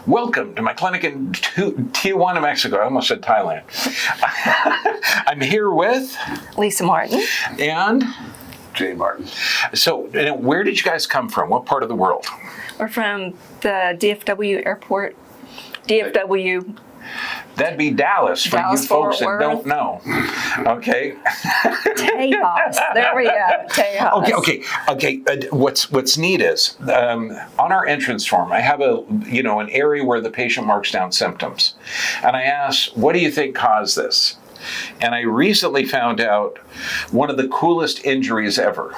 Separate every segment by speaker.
Speaker 1: Welcome to my clinic in Tijuana, Mexico. I almost said Thailand. I'm here with
Speaker 2: Lisa Martin
Speaker 1: and
Speaker 3: Jay Martin.
Speaker 1: So, where did you guys come from? What part of the world?
Speaker 2: We're from the DFW airport. DFW.
Speaker 1: That'd be Dallas for you folks that don't know. Okay.
Speaker 2: Tejas. There we go. Tejas.
Speaker 1: Okay. What's neat is on our entrance form, I have an area where the patient marks down symptoms, and I ask, "What do you think caused this?" And I recently found out one of the coolest injuries ever.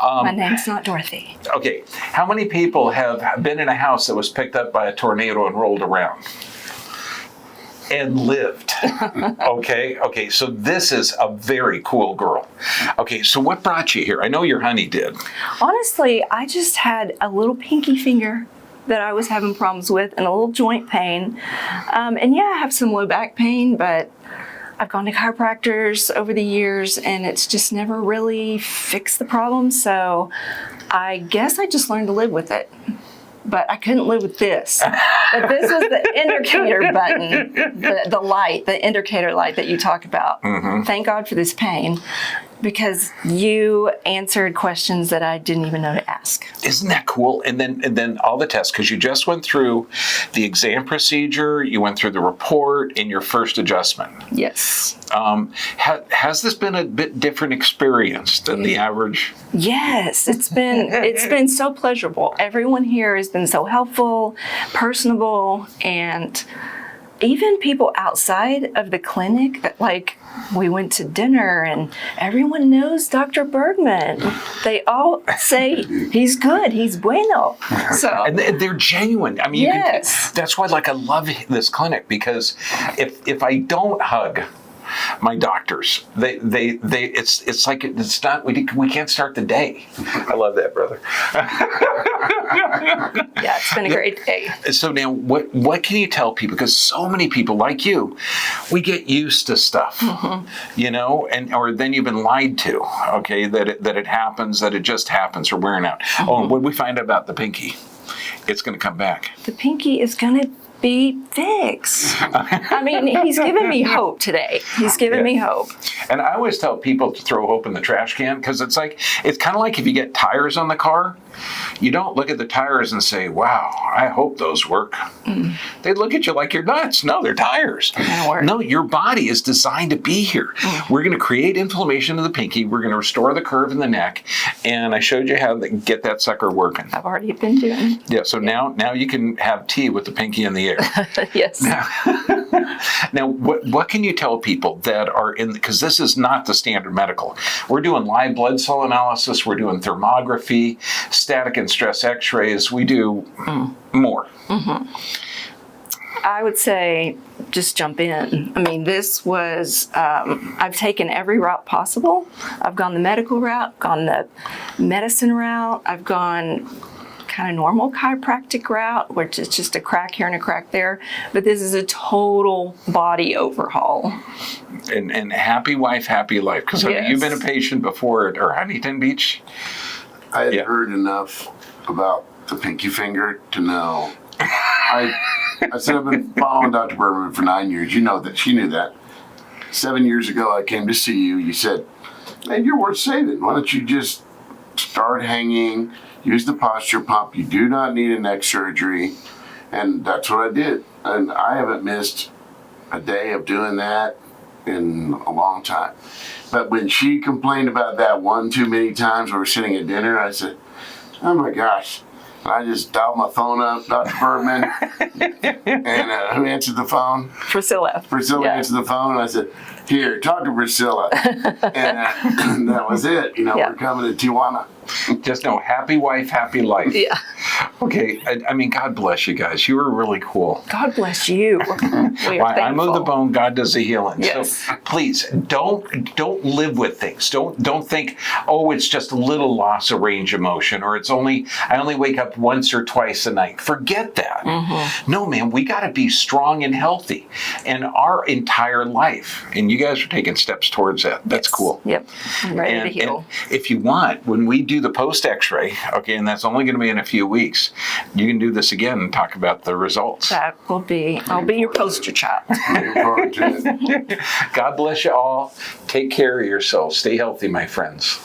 Speaker 2: My name's not Dorothy.
Speaker 1: Okay, how many people have been in a house that was picked up by a tornado and rolled around and lived? Okay, so this is a very cool girl. Okay, so what brought you here? I know your honey did.
Speaker 2: Honestly, I just had a little pinky finger that I was having problems with and a little joint pain. And yeah, I have some low back pain, but I've gone to chiropractors over the years and it's just never really fixed the problem. So I guess I just learned to live with it. But I couldn't live with this. But this was the indicator button, the light, the indicator light that you talk about. Mm-hmm. Thank God for this pain, because you answered questions that I didn't even know to ask.
Speaker 1: Isn't that cool? And then all the tests, because you just went through the exam procedure, you went through the report, and your first adjustment.
Speaker 2: Yes.
Speaker 1: Has this been a bit different experience than the average?
Speaker 2: Yes, it's been so pleasurable. Everyone here has been so helpful, personable, and even people outside of the clinic that, like, we went to dinner and everyone knows Dr. Bergman. They all say he's good, he's bueno. So,
Speaker 1: and they're genuine. I mean,
Speaker 2: yes.
Speaker 1: That's why, I love this clinic, because if I don't hug my doctors, it's like it's not, we can't start the day. I love that, brother.
Speaker 2: Yeah, it's been a great day.
Speaker 1: So now, what can you tell people? Because so many people like you, we get used to stuff, mm-hmm. Or then you've been lied to. Okay, that it happens, that it just happens, or wearing out. Mm-hmm. Oh, and what did we find out about the pinky? It's going to come back.
Speaker 2: The pinky is going to be fixed. I mean, he's given me hope today. He's given me hope.
Speaker 1: And I always tell people to throw hope in the trash can, because it's kind of like if you get tires on the car, you don't look at the tires and say, "Wow, I hope those work." Mm. They look at you like you're nuts. No, they're tires. No, your body is designed to be here. Mm. We're going to create inflammation in the pinky. We're going to restore the curve in the neck. And I showed you how to get that sucker working.
Speaker 2: I've already been doing it.
Speaker 1: Yeah, so now you can have tea with the pinky in the air.
Speaker 2: Yes.
Speaker 1: Now, what can you tell people that are in, because this is not the standard medical. We're doing live blood cell analysis. We're doing thermography, static and stress x-rays. We do more. Mm-hmm.
Speaker 2: I would say just jump in. I mean, this was, I've taken every route possible. I've gone the medical route, gone the medicine route. I've gone kind of normal chiropractic route, which is just a crack here and a crack there. But this is a total body overhaul.
Speaker 1: And happy wife, happy life. Because
Speaker 2: yes.
Speaker 1: You've been a patient before at Huntington Beach.
Speaker 3: I had heard enough about the pinky finger to know. I said I've been following Dr. Bergman for 9 years. You know that. She knew that. 7 years ago, I came to see you. You said, "Man, you're worth saving. Why don't you just start hanging, use the posture pump. You do not need a neck surgery." And that's what I did. And I haven't missed a day of doing that in a long time. But when she complained about that one too many times, we were sitting at dinner, I said, "Oh my gosh." And I just dialed my phone up, Dr. Bergman, and who answered the phone?
Speaker 2: Priscilla.
Speaker 3: Answered the phone, and I said, "Here, talk to Priscilla." And that was it. We're coming to Tijuana.
Speaker 1: Just know, happy wife, happy life.
Speaker 2: Yeah.
Speaker 1: Okay, I mean, God bless you guys. You were really cool.
Speaker 2: God bless you. We are
Speaker 1: I move the bone, God does the healing.
Speaker 2: Yes.
Speaker 1: So please don't live with things. Don't think, "Oh, it's just a little loss of range of motion," or I only wake up once or twice a night. Forget that. Mm-hmm. No, man, we got to be strong and healthy, and our entire life. And you guys are taking steps towards that. That's cool.
Speaker 2: Yep. I'm ready to heal.
Speaker 1: And if you want, when we do the post x-ray, okay, and that's only going to be in a few weeks, weeks, you can do this again and talk about the results.
Speaker 2: I'll be your poster child.
Speaker 3: Looking forward to it.
Speaker 1: God bless you all. Take care of yourselves. Stay healthy, my friends.